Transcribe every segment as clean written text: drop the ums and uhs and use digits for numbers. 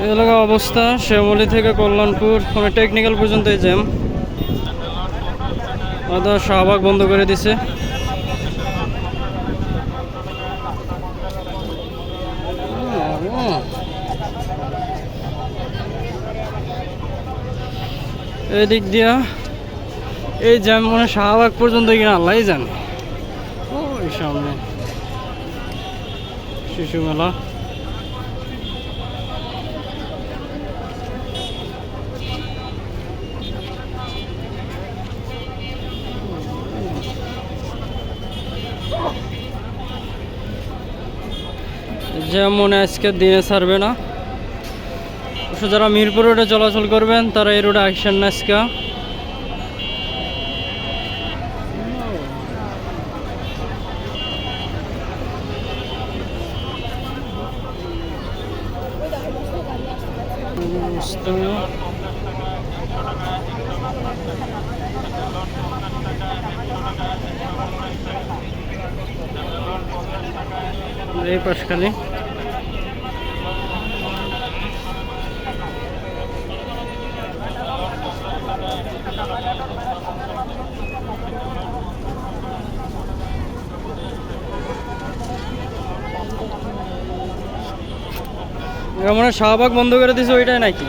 এলাকা অবস্থা শ্যামলী থেকে কল্যাণপুর টেকনিক্যাল পর্যন্ত এই জ্যাম। শাহবাগ বন্ধ করে দিছে। এই দিক দিয়া এই জ্যাম মানে শাহবাগ পর্যন্ত কিনা আল্লাহ জানে। ওই সামনে শিশু মেলা। যেমন আজকে দিনে ছাড়বে না, যারা মিরপুর রোডে চলাচল করবেন তারা এই রোডে আসেন না আজকে। এই পাশখানে মনে শাহবাগ বন্ধ করে দিছে ওইটাই নাকি?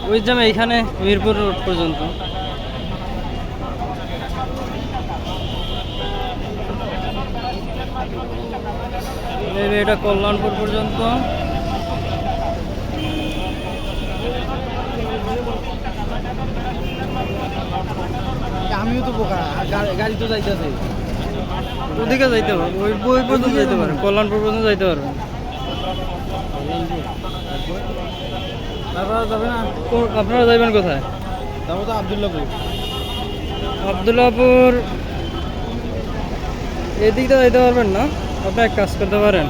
ওই জ্যাম এইখানে মিরপুর রোড পর্যন্ত। এটা কল্যাণপুর পর্যন্ত। আমিও তো বোকা, গাড়ি তো যাইতেছে ওদিকে যাইতে পারবে, ওই বই পর্যন্ত যাইতে পারবে, কল্যাণপুর পর্যন্ত যাইতে পারবে। তারপর যাবে না? আপনারা যাইবেন কোথায়? যাবো তো আবদুল্লাপুর। আবদুল্লাপুর এদিকটা যাইতে পারবেন না? আপনি এক কাজ করতে পারেন,